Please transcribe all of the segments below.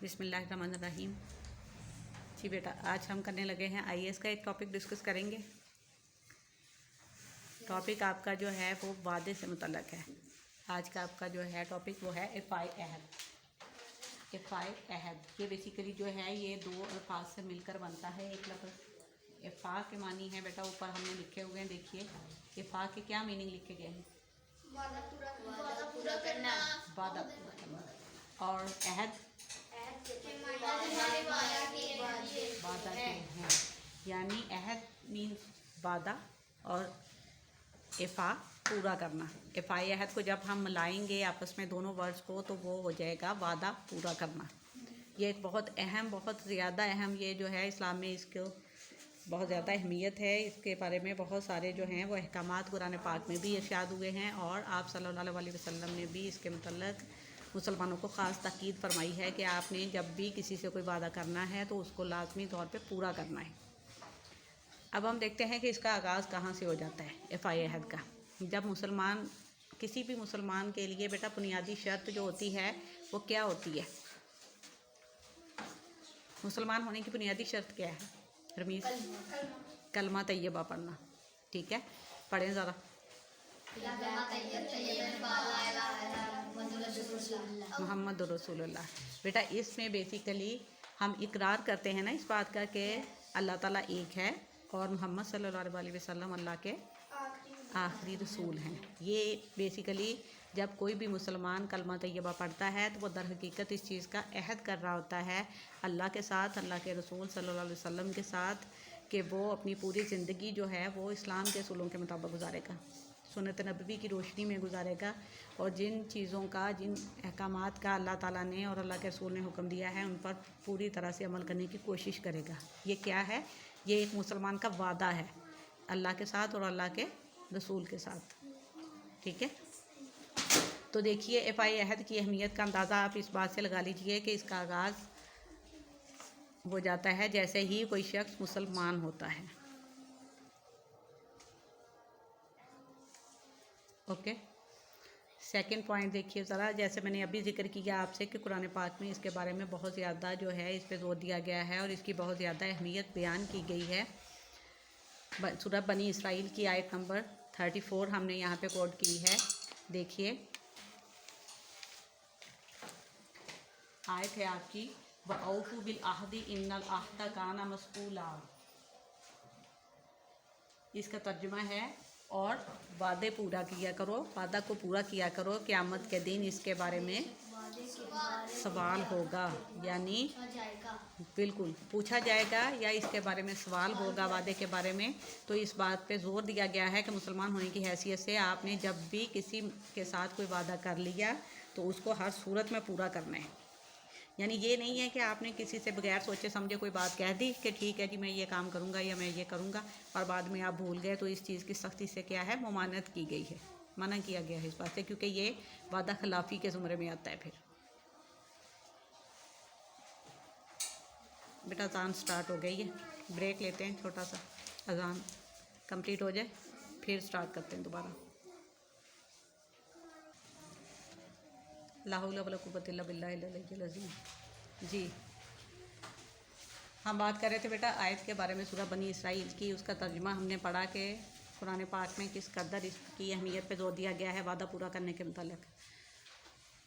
बिस्मिल्लाहिर्रहमानिर्रहीम। जी बेटा, आज हम करने लगे हैं आईएएस का एक टॉपिक डिस्कस करेंगे। टॉपिक आपका जो है वो वादे से मुतल्लक है। आज का आपका जो है टॉपिक वो है इफ़ाए अहद। इफ़ाए अहद ये बेसिकली जो है ये दो अल्फाज से मिलकर बनता है एक लफ्ज़। इफ़ा के मानी है बेटा, ऊपर हमने लिखे हुए हैं, देखिए इफ़ा के क्या मीनिंग लिखे गए हैं। वादा पूरा करना। वादा पूरा करना। और अहद वादा के हैं, यानी अहद मीन्स वादा और इफ़ा पूरा करना। इफ़ाए अहद को जब हम मिलाएंगे आपस में दोनों वर्ड्स को तो वो हो जाएगा वादा पूरा करना। ये एक बहुत अहम, बहुत ज़्यादा अहम, ये जो है इस्लाम में इसको बहुत ज़्यादा अहमियत है। इसके बारे में बहुत सारे जो हैं वो अहकामात कुरान पाक में भी इरशाद हुए हैं और आप सल्लल्लाहु अलैहि वसल्लम ने भी इसके मतलब मुसलमानों को ख़ास ताकीद फरमाई है कि आपने जब भी किसी से कोई वादा करना है तो उसको लाजमी तौर पे पूरा करना है। अब हम देखते हैं कि इसका आगाज़ कहाँ से हो जाता है इफ़ाए अहद का। जब मुसलमान, किसी भी मुसलमान के लिए बेटा बुनियादी शर्त जो होती है वो क्या होती है? मुसलमान होने की बुनियादी शर्त क्या है रमीज़? कलमा तैयबा पढ़ना। ठीक है, पढ़ें ज़रा। मोहम्मद रसूलुल्लाह। बेटा इसमें बेसिकली हम इकरार करते हैं ना इस बात का कि अल्लाह ताला एक है और मोहम्मद सल्लल्लाहु अलैहि वसल्लम अल्लाह के आखिरी रसूल हैं। ये बेसिकली जब कोई भी मुसलमान कलमा तैयबा पढ़ता है तो वो दर हकीकत इस चीज़ का अहद कर रहा होता है अल्लाह के साथ, अल्लाह के रसूल सल्लल्लाहु अलैहि वसल्लम के साथ, कि वो अपनी पूरी ज़िंदगी जो है वो इस्लाम के असूलों के मुताबिक गुजारेगा, सुन्नत नबवी की रोशनी में गुजारेगा और जिन चीज़ों का, जिन अहकामात का अल्लाह ताला ने और अल्लाह के रसूल ने हुक्म दिया है उन पर पूरी तरह से अमल करने की कोशिश करेगा। ये क्या है? ये एक मुसलमान का वादा है अल्लाह के साथ और अल्लाह के रसूल के साथ। ठीक है, तो देखिए इफ़ाए अहद की अहमियत का अंदाज़ा आप इस बात से लगा लीजिए कि इसका आगाज़ हो जाता है जैसे ही कोई शख्स मुसलमान होता है। ओके, सेकंड पॉइंट देखिए ज़रा, जैसे मैंने अभी जिक्र किया आपसे कि कुरान पाक में इसके बारे में बहुत ज़्यादा जो है इस पे जोर दिया गया है और इसकी बहुत ज़्यादा अहमियत बयान की गई है। सूरह बनी इसराइल की आयत नंबर 34 हमने यहाँ पे कोट की है। देखिए आयत है आपकी, व औफू बिल आहदी इन्नल आहदा काना मस्ऊला। इसका तर्जुमा है और वादे पूरा किया करो, वादा को पूरा किया करो, क़यामत के दिन इसके बारे में सवाल होगा, यानी बिल्कुल पूछा जाएगा या इसके बारे में सवाल होगा वादे के बारे में। तो इस बात पे जोर दिया गया है कि मुसलमान होने की हैसियत से आपने जब भी किसी के साथ कोई वादा कर लिया तो उसको हर सूरत में पूरा करना है। यानी ये नहीं है कि आपने किसी से बगैर सोचे समझे कोई बात कह दी कि ठीक है जी मैं ये काम करूँगा या मैं ये करूँगा और बाद में आप भूल गए, तो इस चीज़ की सख्ती से क्या है ममानत की गई है, मना किया गया है इस बात से, क्योंकि ये वादा खिलाफ़ी के ज़ुमरे में आता है। फिर बेटा अजान स्टार्ट हो गई है, ब्रेक लेते हैं छोटा सा, अजान कंप्लीट हो जाए फिर स्टार्ट करते हैं दोबारा। ला हौला वला कुव्वता इल्ला बिल्लाहिल अलिय्यिल अज़ीम। जी हम बात कर रहे थे बेटा आयत के बारे में, सूरह बनी इसराइल की। उसका तर्जुमा हमने पढ़ा कि कुरान पाक में किस कदर इसकी अहमियत पे जोर दिया गया है वादा पूरा करने के मुतालिक।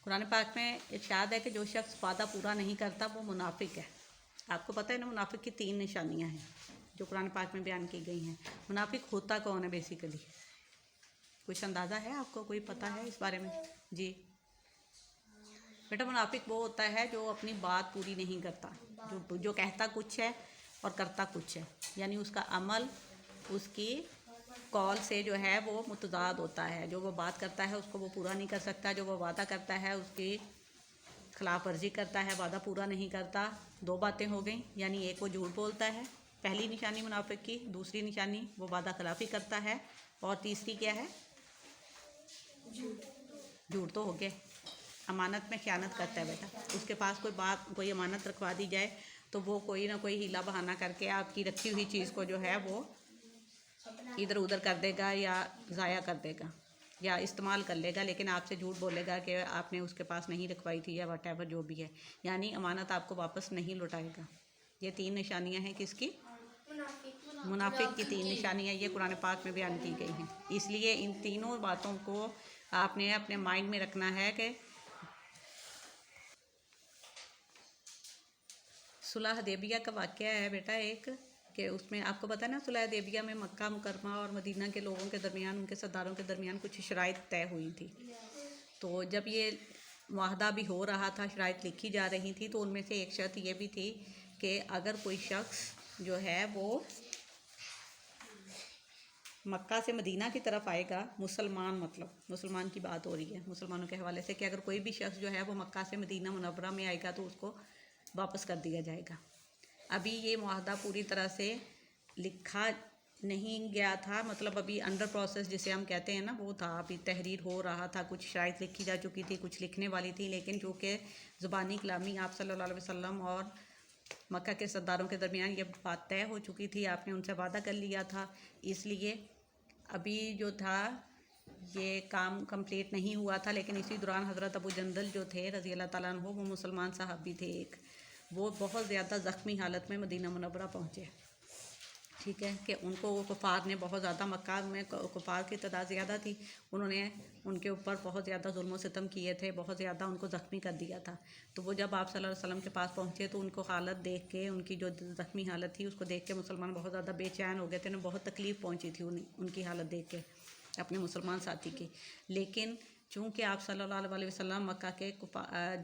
कुरान पाक में इरशाद है कि जो शख्स वादा पूरा नहीं करता वो मुनाफिक है। आपको पता है ना मुनाफिक की 3 निशानियां हैं जो कुरान पाक में बयान की गई हैं। मुनाफिक होता कौन है बेसिकली? कुछ अंदाज़ा है आपको, कोई पता है इस बारे में? जी बेटा मुनाफिक वो होता है जो अपनी बात पूरी नहीं करता, जो कहता कुछ है और करता कुछ है, यानी उसका अमल उसकी कॉल से जो है वो मुतज़ाद होता है। जो वो बात करता है उसको वो पूरा नहीं कर सकता, जो वो वादा करता है उसकी खिलाफ वर्जी करता है, वादा पूरा नहीं करता। 2 बातें हो गई, यानी एक वो झूठ बोलता है, पहली निशानी मुनाफिक की। दूसरी निशानी वो वादा खिलाफ़ी करता है और तीसरी क्या है? झूठ तो हो गया। अमानत में ख़यानत करता है बेटा, उसके पास कोई बात, कोई अमानत रखवा दी जाए तो वो कोई ना कोई हीला बहाना करके आपकी रखी हुई चीज़ को जो है वो इधर उधर कर देगा या ज़ाया कर देगा। या इस्तेमाल कर लेगा, लेकिन आपसे झूठ बोलेगा कि आपने उसके पास नहीं रखवाई थी या वट जो भी है, यानी अमानत आपको वापस नहीं लौटाएगा। ये 3 निशानियां हैं किसकी? मुनाफिक की 3 निशानियां ये कुरान पाक में बयान की गई हैं। इसलिए इन तीनों बातों को आपने अपने माइंड में रखना है कि सुलह हदैबिया का वाक़या है बेटा एक, कि उसमें आपको पता है ना, सुलह हदैबिया में मक्का मुकरमा और मदीना के लोगों के दरमियान, उनके सरदारों के दरमियान कुछ शराइत तय हुई थी। तो जब ये वाहदा भी हो रहा था, शराइत लिखी जा रही थी, तो उनमें से एक शर्त ये भी थी कि अगर कोई शख्स जो है वो मक्का से मदीना की तरफ आएगा, मुसलमान, मतलब मुसलमान की बात हो रही है मुसलमानों के हवाले से, कि अगर कोई भी शख्स जो है वो मक्का से मदीना मुनव्वरा में आएगा तो उसको वापस कर दिया जाएगा। अभी ये मुआहदा पूरी तरह से लिखा नहीं गया था, मतलब अभी अंडर प्रोसेस जिसे हम कहते हैं ना, वो था, अभी तहरीर हो रहा था, कुछ शायद लिखी जा चुकी थी, कुछ लिखने वाली थी, लेकिन चूँकि ज़ुबानी कलामी आप सल्लल्लाहु अलैहि वसल्लम और मक्का के सरदारों के दरमियान ये बात तय हो चुकी थी, आपने उनसे वादा कर लिया था, इसलिए अभी जो था ये काम कंप्लीट नहीं हुआ था। लेकिन इसी दौरान हज़रत अबू जंदल जो थे रज़ी अल्लाह ताला अन्हु, वो मुसलमान साहबी थे एक, वो बहुत ज़्यादा ज़ख्मी हालत में मदीना मुनव्वरा पहुँचे। ठीक है, कि उनको कुफ़ार ने बहुत ज़्यादा, मक्का में कुफ़ार की तादाद ज़्यादा थी, उन्होंने उनके ऊपर बहुत ज़्यादा जुल्म सितम किए थे, बहुत ज़्यादा उनको ज़ख्मी कर दिया था। तो वो जब आप सल्लल्लाहु अलैहि वसल्लम के पास पहुँचे तो उनको हालत देख के, उनकी जो ज़ख्मी हालत थी उसको देख के मुसलमान बहुत ज़्यादा बेचैन हो गए थे, उन्हें बहुत तकलीफ़ पहुँची थी उनकी हालत देख के अपने मुसलमान साथी की। लेकिन चूँकि आप सल्लल्लाहु अलैहि वसल्लम मक्का के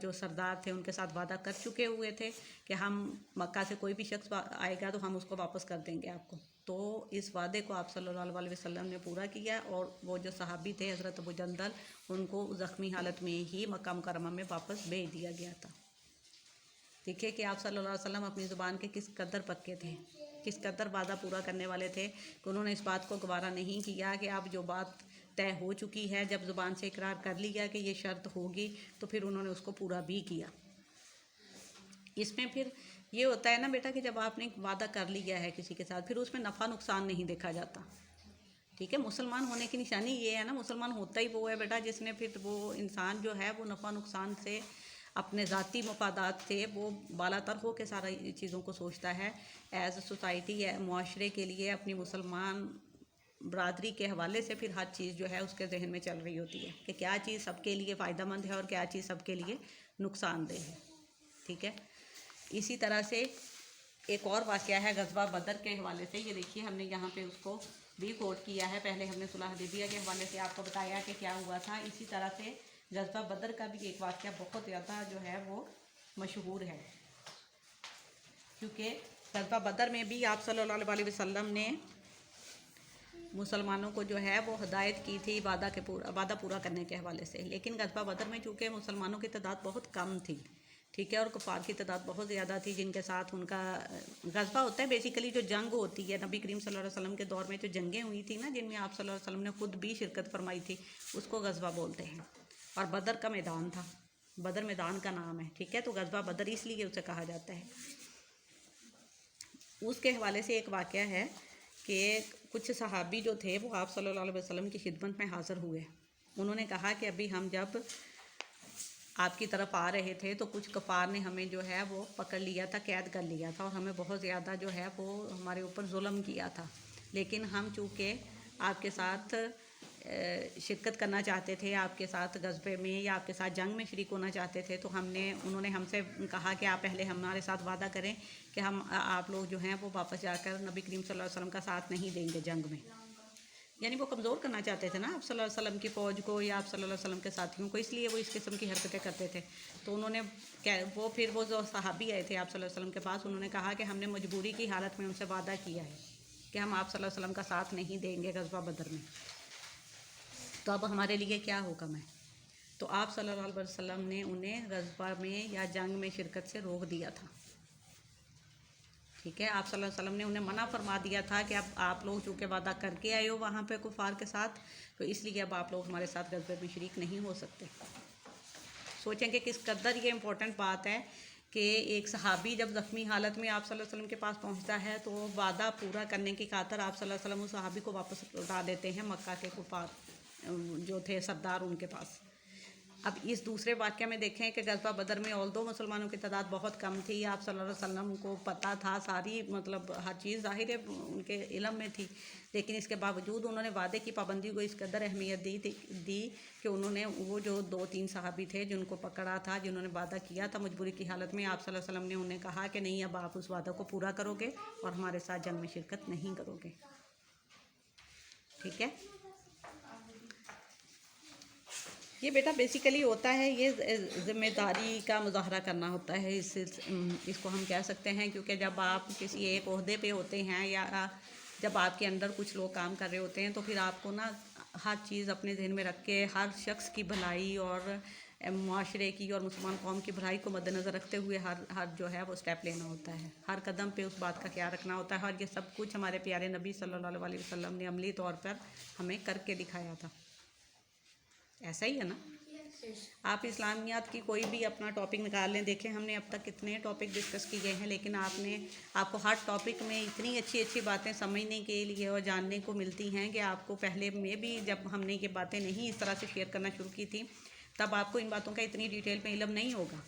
जो सरदार थे उनके साथ वादा कर चुके हुए थे कि हम मक्का से कोई भी शख्स आएगा तो हम उसको वापस कर देंगे आपको, तो इस वादे को आप सल्लल्लाहु अलैहि वसल्लम ने पूरा किया और वो जो सहाबी थे हज़रत अबू जंदल, उनको ज़ख्मी हालत में ही मक्का मुकरमा में वापस भेज दिया गया था। देखिए कि आप सल्लल्लाहु अलैहि वसल्लम अपनी ज़ुबान के किस कदर पक्के थे, किस कदर वादा पूरा करने वाले थे, कि उन्होंने इस बात को गवारा नहीं किया कि अब जो बात तय हो चुकी है, जब ज़ुबान से इकरार कर लिया कि ये शर्त होगी, तो फिर उन्होंने उसको पूरा भी किया। इसमें फिर ये होता है ना बेटा कि जब आपने वादा कर लिया है किसी के साथ, फिर उसमें नफ़ा नुकसान नहीं देखा जाता। ठीक है, मुसलमान होने की निशानी ये है ना, मुसलमान होता ही वो है बेटा जिसने, फिर वो इंसान जो है वो नफ़ा नुकसान से, अपने ज़ाती मफादात से वो बालातर हो के सारा चीज़ों को सोचता है। एज अ सोसाइटी है, मुआशरे के लिए, अपनी मुसलमान बरादरी के हवाले से फिर हर चीज़ जो है उसके जहन में चल रही होती है कि क्या चीज़ सबके लिए फ़ायदेमंद है और क्या चीज़ सबके लिए नुकसानदेह है। ठीक है, इसी तरह से एक और वाक़या है ग़ज़वा बदर के हवाले से, ये देखिए हमने यहाँ पे उसको भी कोट किया है। पहले हमने सुलह हदैबिया के हवाले से आपको बताया कि क्या हुआ था, इसी तरह से ग़ज़वा बदर का भी एक वाक़या बहुत ज़्यादा जो है वो मशहूर है, क्योंकि ग़ज़वा बदर में भी आप सल्लल्लाहु अलैहि वसल्लम ने मुसलमानों को जो है वो हदायत की थी वादा पूरा करने के हवाले से। लेकिन ग़ज़वा बदर में चूँकि मुसलमानों की तादाद बहुत कम थी, ठीक है, और कुफ़ार की तादाद बहुत ज़्यादा थी, जिनके साथ उनका ग़ज़वा होता है बेसिकली जो जंग होती है, नबी करीम सल्लल्लाहु अलैहि वसल्लम के दौर में जो जंगें हुई थी ना, जिनमें आप सल्लल्लाहु अलैहि वसल्लम ने खुद भी शिरकत फरमाई थी, उसको ग़ज़वा बोलते हैं। और बदर का मैदान था, बदर मैदान का नाम है। ठीक है, तो ग़ज़वा बदर इसलिए उसे कहा जाता है। उसके हवाले से एक वाक़या है कि कुछ सहाबी जो थे वो आप सल्लल्लाहु अलैहि वसल्लम की खिदमत में हाज़िर हुए। उन्होंने कहा कि अभी हम जब आपकी तरफ आ रहे थे तो कुछ कुफ़ार ने हमें जो है वो पकड़ लिया था, कैद कर लिया था, और हमें बहुत ज़्यादा जो है वो हमारे ऊपर जुल्म किया था। लेकिन हम चूँकि आपके साथ शिरकत करना चाहते थे, आपके साथ ग़ज़वे में या आपके साथ जंग में शरीक होना चाहते थे, तो उन्होंने हमसे कहा कि आप पहले हमारे साथ वादा करें कि हम आप लोग जो हैं वो वापस जाकर नबी करीम सल्लल्लाहु अलैहि वसल्लम का साथ नहीं देंगे जंग में। यानी वो कमज़ोर करना चाहते थे ना आप सल्लल्लाहु अलैहि वसल्लम की फ़ौज को या आप सल्लल्लाहु अलैहि वसल्लम के साथियों को, इसलिए वो इस किस्म की हरकतें करते थे। तो उन्होंने वो जो सहाबी आए थे आप सल्लल्लाहु अलैहि वसल्लम के पास, उन्होंने कहा कि हमने मजबूरी की हालत में उनसे वादा किया है कि हम आप सल्लल्लाहु अलैहि वसल्लम का साथ नहीं देंगे ग़ज़वा बदर में, तो अब हमारे लिए क्या हुक्म है। तो आप सल्लल्लाहु अलैहि वसल्लम ने उन्हें ग़ज़वा में या जंग में शिरकत से रोक दिया था। ठीक है, आप सल्लल्लाहु अलैहि वसल्लम ने उन्हें मना फरमा दिया था कि अब आप लोग चूँकि वादा करके आए हो वहाँ पे कुफ़ार के साथ, तो इसलिए अब आप लोग हमारे साथ ग़ज़वे में शरीक नहीं हो सकते। सोचें कि किस कदर ये इम्पोर्टेंट बात है कि एक सहाबी जब ज़ख्मी हालत में आप सल्लल्लाहु अलैहि वसल्लम के पास पहुँचता है तो वादा पूरा करने की खातिर आप सल्लल्लाहु अलैहि वसल्लम उस सहाबी को वापस लौटा देते हैं मक्का के कुफ़ार जो थे सरदार उनके पास। अब इस दूसरे वाक़या में देखें कि ग़ज़वा बदर में ऑल्दो मुसलमानों की तादाद बहुत कम थी, आप सल्लल्लाहु अलैहि वसल्लम को पता था सारी, मतलब हर चीज़ ज़ाहिर है उनके इल्म में थी, लेकिन इसके बावजूद उन्होंने वादे की पाबंदी को इस कदर अहमियत दी कि उन्होंने वो जो 2-3 सहाबी थे जिनको पकड़ा था, जिन्होंने वादा किया था मजबूरी की हालत में, आप सल्लल्लाहु अलैहि वसल्लम ने उन्हें कहा कि नहीं, अब आप उस वादा को पूरा करोगे और हमारे साथ जंग में शिरकत नहीं करोगे। ठीक है, ये बेटा बेसिकली होता है, ये ज़िम्मेदारी का मुजाहरा करना होता है, इसको हम कह सकते हैं, क्योंकि जब आप किसी एक ओहदे पे होते हैं या जब आपके अंदर कुछ लोग काम कर रहे होते हैं तो फिर आपको ना हर चीज़ अपने जहन में रख के हर शख्स की भलाई और माशरे की और मुसलमान कौम की भलाई को मद्देनज़र रखते हुए हर जो है वो स्टेप लेना होता है, हर कदम पे उस बात का ख्याल रखना होता है, और ये सब कुछ हमारे प्यारे नबी सल्लल्लाहु अलैहि वसल्लम ने अमली तौर पर हमें करके दिखाया था। ऐसा ही है ना। आप इस्लामियात की कोई भी अपना टॉपिक निकाल लें, देखें हमने अब तक कितने टॉपिक डिस्कस किए हैं, लेकिन आपको हर टॉपिक में इतनी अच्छी अच्छी बातें समझने के लिए और जानने को मिलती हैं कि आपको पहले में भी जब हमने ये बातें नहीं इस तरह से शेयर करना शुरू की थी तब आपको इन बातों का इतनी डिटेल में इल्म नहीं होगा,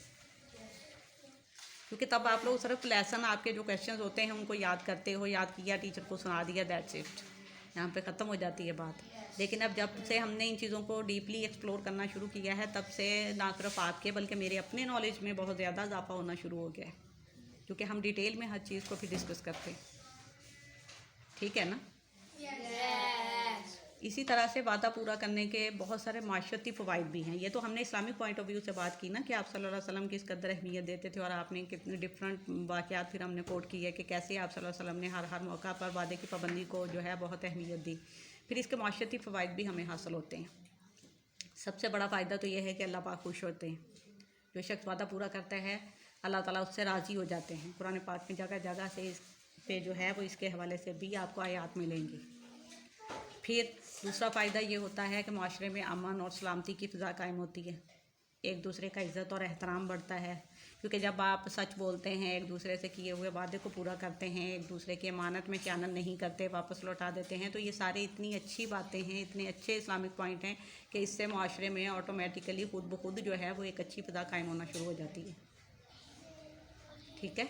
क्योंकि तब आप लोग सिर्फ लेसन, आपके जो क्वेश्चंस होते हैं उनको याद करते हो, याद किया, टीचर को सुना दिया, दैट्स इट, यहाँ पे ख़त्म हो जाती है बात। लेकिन अब जब से हमने इन चीज़ों को डीपली एक्सप्लोर करना शुरू किया है तब से ना सिर्फ आपके बल्कि मेरे अपने नॉलेज में बहुत ज़्यादा इजाफा होना शुरू हो गया है, क्योंकि हम डिटेल में हर चीज़ को फिर डिस्कस करते हैं। ठीक है ना। इसी तरह से वादा पूरा करने के बहुत सारे माशरती फ़वाइद भी हैं। ये तो हमने इस्लामिक पॉइंट ऑफ व्यू से बात की ना कि आप सल्लल्लाहु अलैहि वसल्लम किस कदर अहमियत देते थे, और आपने कितने डिफरेंट वाक़यात फिर हमने कोट किए कि कैसे आप सल्लल्लाहु अलैहि वसल्लम ने हर मौका पर वादे की पाबंदी को जो है बहुत अहमियत दी। फिर इसके माशरती फ़वाइद भी हमें हासिल होते हैं। सबसे बड़ा फ़ायदा तो यह है कि अल्लाह पाक खुश होते हैं, जो शख्स वादा पूरा करता है अल्लाह ताला उससे राज़ी हो जाते हैं। कुरान पाक में जगह जगह से इस पे जो है वो इसके हवाले से भी आपको आयात मिलेंगी। फिर दूसरा फ़ायदा ये होता है कि माशरे में अमन और सलामती की फ़िज़ा कायम होती है, एक दूसरे का इज़्ज़त और एहतराम बढ़ता है, क्योंकि जब आप सच बोलते हैं, एक दूसरे से किए हुए वादे को पूरा करते हैं, एक दूसरे की अमानत में ख़यानत नहीं करते, वापस लौटा देते हैं, तो ये सारी इतनी अच्छी बातें हैं, इतने अच्छे इस्लामिक पॉइंट हैं कि इससे माशरे में ऑटोमेटिकली खुद ब खुद जो है वो एक अच्छी फ़िज़ा कायम होना शुरू हो जाती है। ठीक है।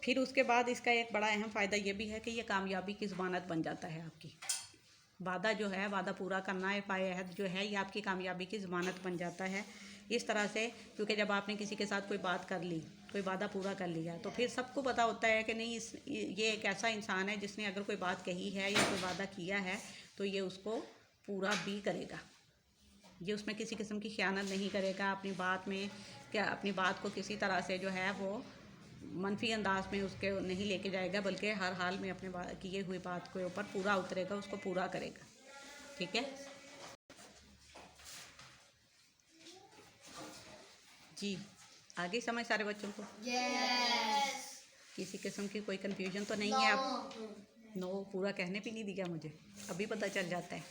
फिर उसके बाद इसका एक बड़ा अहम फ़ायदा ये भी है कि ये कामयाबी की ज़मानत बन जाता है आपकी। वादा जो है, वादा पूरा करना, अहद जो है, ये आपकी कामयाबी की ज़मानत बन जाता है इस तरह से, क्योंकि जब आपने किसी के साथ कोई बात कर ली, कोई वादा पूरा कर लिया, तो फिर सबको पता होता है कि नहीं, ये एक ऐसा इंसान है जिसने अगर कोई बात कही है या कोई वादा किया है तो ये उसको पूरा भी करेगा, ये उसमें किसी किस्म की ख़यानत नहीं करेगा, अपनी बात में क्या, अपनी बात को किसी तरह से जो है वो मनफी अंदाज में उसके नहीं लेके जाएगा, बल्कि हर हाल में अपने किए हुई बात के ऊपर पूरा उतरेगा, उसको पूरा करेगा। ठीक है जी। आगे समझ सारे बच्चों को? किसी किस्म की कोई कंफ्यूजन तो नहीं है? अब नो पूरा कहने भी नहीं दिया मुझे, अभी पता चल जाता है।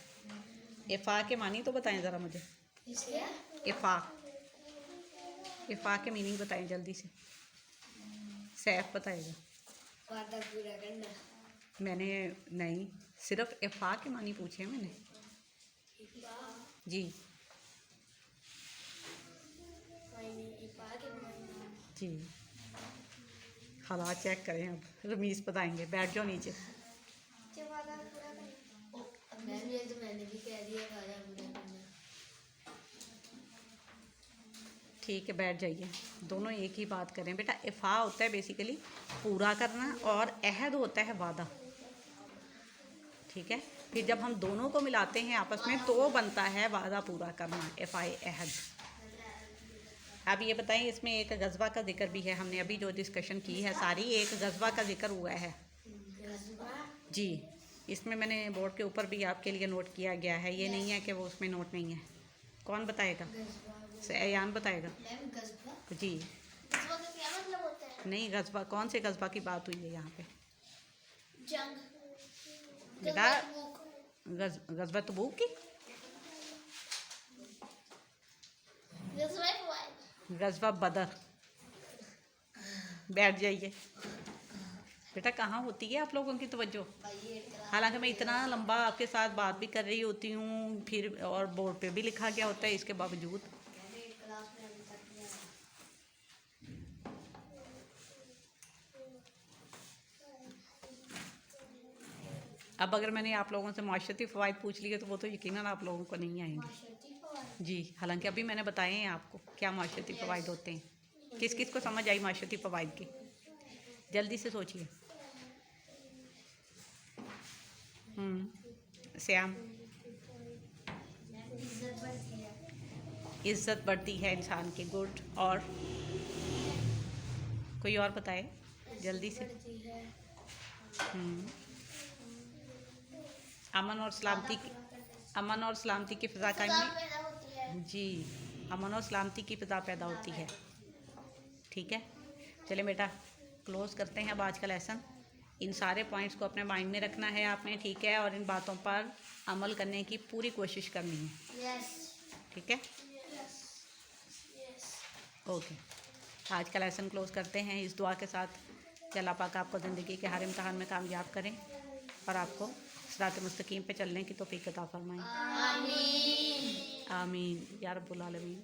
इफ़ा के मानी तो बताएं ज़रा मुझे। इफ़ा के मीनिंग बताएं जल्दी से। सैफ बताएगा। वादा पूरा करना। मैंने नहीं, सिर्फ इफ़ा के मानी पूछे मैंने जी। जी हालात चेक करें। अब रमीज़ बताएंगे, बैठ जाओ नीचे। मैंने भी कह दिया वादा पूरा करना। ठीक है, बैठ जाइए, दोनों एक ही बात करें बेटा। इफ़ा होता है बेसिकली पूरा करना और अहद होता है वादा। ठीक है, फिर जब हम दोनों को मिलाते हैं आपस में तो बनता है वादा पूरा करना, इफ़ाए अहद। अब ये बताएं, इसमें एक गज़वा का जिक्र भी है, हमने अभी जो डिस्कशन की है सारी, एक गज़वा का जिक्र हुआ है जी। इसमें मैंने बोर्ड के ऊपर भी आपके लिए नोट किया गया है, ये नहीं है कि वो उसमें नोट नहीं है। कौन बताएगा? अयान बताएगा जी। नहीं, गज़वा कौन से गज़वा की बात हुई है यहाँ पे? बेटा गज़वा तबूक की, गज़वा बदर। बैठ जाइए। बेटा कहाँ होती है आप लोगों की तवज्जो? भाई 8 क्लास हालांकि मैं इतना लंबा आपके साथ बात भी कर रही होती हूँ, फिर और बोर्ड पे भी लिखा गया होता है, इसके बावजूद 8 क्लास में अभी तक नहीं आया। अब अगर मैंने आप लोगों से माशरती फ़वाइद पूछ लिए तो वो तो यकीनन आप लोगों को नहीं आएंगे। माशरती फवाइद जी, हालांकि अभी मैंने बताए हैं आपको क्या माशरती फ़वाइद होते हैं। किस किस को समझ आई माशरती फ़वाइद की? जल्दी से सोचिए। श्याम। इज्जत बढ़ती है, इज्जत बढ़ती है इंसान की, गुड। और कोई और बताए जल्दी से। बढ़ती है, हम्म, अमन और सलामती की, अमन और सलामती की फ़िज़ा कायम खुदा नहीं। पैदा होती है। जी, अमन और सलामती की फ़िज़ा पैदा होती है। ठीक है, चलिए बेटा क्लोज़ करते हैं अब आज का लेसन। इन सारे पॉइंट्स को अपने माइंड में रखना है आपने, ठीक है, और इन बातों पर अमल करने की पूरी कोशिश करनी है, यस ठीक है। Yes yes. ओके, आज का लेसन क्लोज़ करते हैं इस दुआ के साथ कि अल्लाह पाक आपको ज़िंदगी के हर इम्तहान में कामयाब करें और आपको सिरात मुस्तकीम पे चलने की तौफीक अता फरमाएं। आमीन। आमीन या रब्बुल आलमीन।